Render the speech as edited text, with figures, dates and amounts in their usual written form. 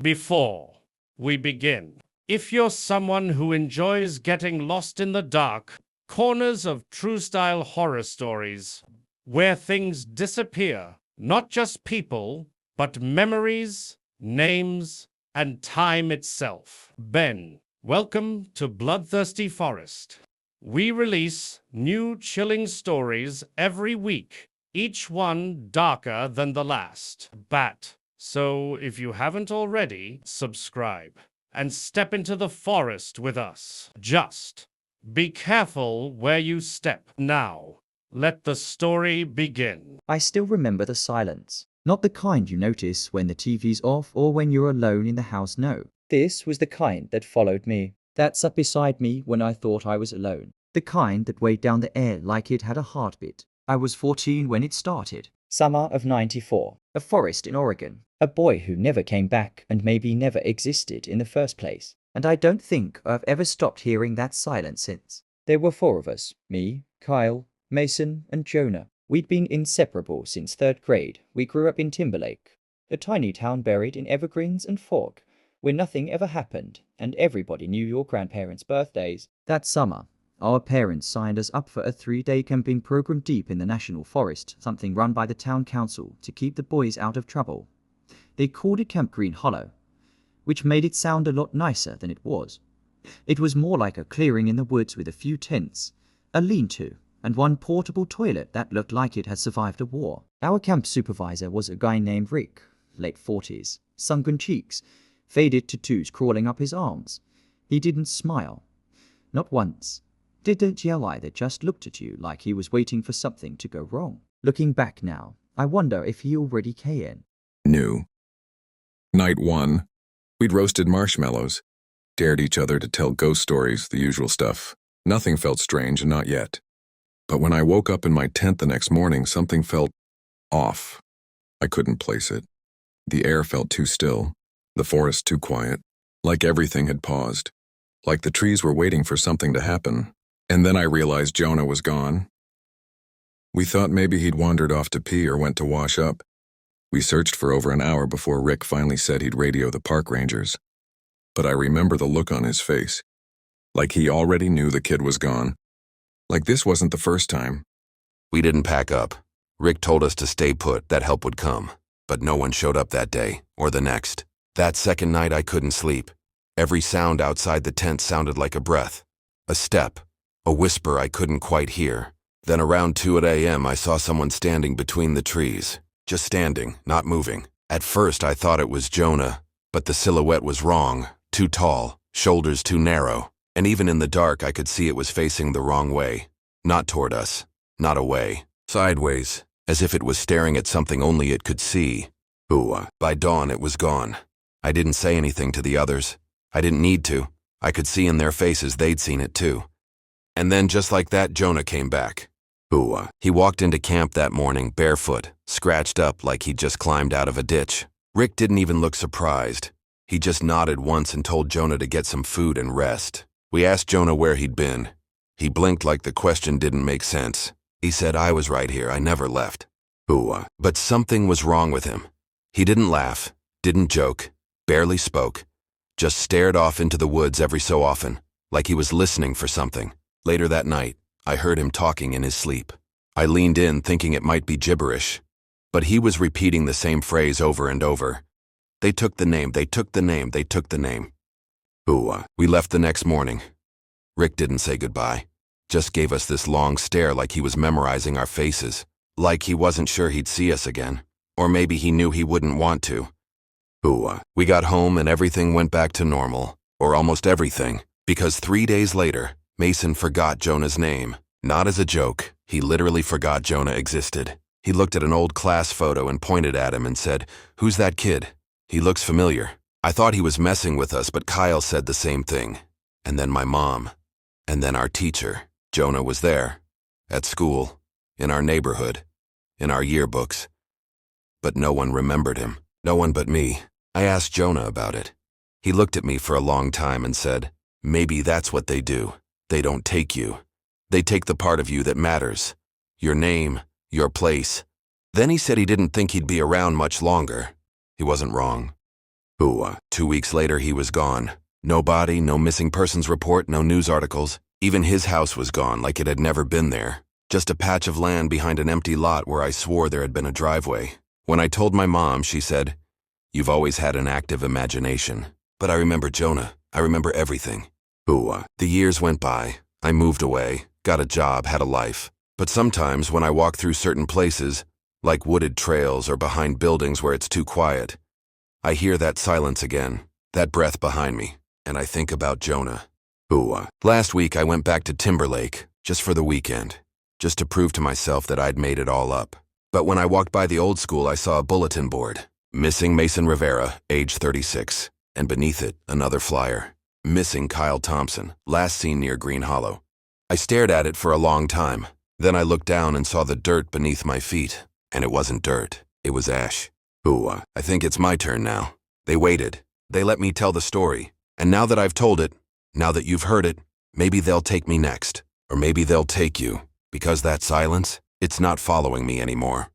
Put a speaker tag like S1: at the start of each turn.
S1: Before we begin, if you're someone who enjoys getting lost in the dark corners of true-style horror stories, where things disappear, not just people, but memories, names, and time itself, then welcome to Bloodthirsty Forest. We release new chilling stories every week, each one darker than the last. So if you haven't already, subscribe and step into the forest with us. Just be careful where you step. Now, let the story begin.
S2: I still remember the silence. Not the kind you notice when the TV's off or when you're alone in the house, no. This was the kind that followed me, that sat beside me when I thought I was alone. The kind that weighed down the air like it had a heartbeat. I was 14 when it started. Summer of '94. A forest in Oregon. A boy who never came back and maybe never existed in the first place. And I don't think I've ever stopped hearing that silence since. There were 4 of us. Me, Kyle, Mason, and Jonah. We'd been inseparable since 3rd grade. We grew up in Timberlake, a tiny town buried in evergreens and fog, where nothing ever happened, and everybody knew your grandparents' birthdays. That summer, our parents signed us up for a 3-day camping program deep in the National Forest, something run by the town council to keep the boys out of trouble. They called it Camp Green Hollow, which made it sound a lot nicer than it was. It was more like a clearing in the woods with a few tents, a lean-to, and one portable toilet that looked like it had survived a war. Our camp supervisor was a guy named Rick, late 40s, sunken cheeks, faded tattoos crawling up his arms. He didn't smile. Not once. Didn't yell either, just looked at you like he was waiting for something to go wrong. Looking back now, I wonder if he already came.
S3: Knew. Night 1. We'd roasted marshmallows, dared each other to tell ghost stories, the usual stuff. Nothing felt strange, not yet. But when I woke up in my tent the next morning, something felt off. I couldn't place it. The air felt too still, the forest too quiet, like everything had paused, like the trees were waiting for something to happen. And then I realized Jonah was gone. We thought maybe he'd wandered off to pee or went to wash up. We searched for over an hour before Rick finally said he'd radio the park rangers. But I remember the look on his face, like he already knew the kid was gone. Like this wasn't the first time.
S4: We didn't pack up. Rick told us to stay put, that help would come. But no one showed up that day, or the next. That second night I couldn't sleep. Every sound outside the tent sounded like a breath, a step, a whisper I couldn't quite hear. Then around 2 a.m. I saw someone standing between the trees. Just standing, not moving. At first I thought it was Jonah, but the silhouette was wrong. Too tall, shoulders too narrow. And even in the dark I could see it was facing the wrong way. Not toward us, not away. Sideways, as if it was staring at something only it could see. By dawn it was gone. I didn't say anything to the others. I didn't need to. I could see in their faces they'd seen it too. And then just like that, Jonah came back. He walked into camp that morning barefoot, scratched up like he'd just climbed out of a ditch. Rick didn't even look surprised. He just nodded once and told Jonah to get some food and rest. We asked Jonah where he'd been. He blinked like the question didn't make sense. He said, "I was right here, I never left." But something was wrong with him. He didn't laugh, didn't joke, barely spoke, just stared off into the woods every so often, like he was listening for something. Later that night, I heard him talking in his sleep. I leaned in thinking it might be gibberish, but he was repeating the same phrase over and over. They took the name, they took the name, they took the name. We left the next morning. Rick didn't say goodbye, just gave us this long stare like he was memorizing our faces, like he wasn't sure he'd see us again, or maybe he knew he wouldn't want to. We got home and everything went back to normal, or almost everything, because 3 days later, Mason forgot Jonah's name. Not as a joke, he literally forgot Jonah existed. He looked at an old class photo and pointed at him and said, "Who's that kid? He looks familiar." I thought he was messing with us, but Kyle said the same thing. And then my mom. And then our teacher. Jonah was there. At school. In our neighborhood. In our yearbooks. But no one remembered him. No one but me. I asked Jonah about it. He looked at me for a long time and said, "Maybe that's what they do. They don't take you. They take the part of you that matters. Your name, your place." Then he said he didn't think he'd be around much longer. He wasn't wrong. Ooh, 2 weeks later he was gone. No body, no missing persons report, no news articles. Even his house was gone like it had never been there. Just a patch of land behind an empty lot where I swore there had been a driveway. When I told my mom, she said, "You've always had an active imagination." But I remember Jonah. I remember everything. Ooh, the years went by. I moved away, got a job, had a life. But sometimes when I walk through certain places, like wooded trails or behind buildings where it's too quiet, I hear that silence again, that breath behind me, and I think about Jonah. Ooh, last week I went back to Timberlake, just for the weekend, just to prove to myself that I'd made it all up. But when I walked by the old school, I saw a bulletin board. Missing Mason Rivera, age 36, and beneath it, another flyer. Missing Kyle Thompson, last seen near Green Hollow. I stared at it for a long time. Then I looked down and saw the dirt beneath my feet. And it wasn't dirt, it was ash. Ooh, I think it's my turn now. They waited. They let me tell the story. And now that I've told it, now that you've heard it, maybe they'll take me next. Or maybe they'll take you. Because that silence, it's not following me anymore.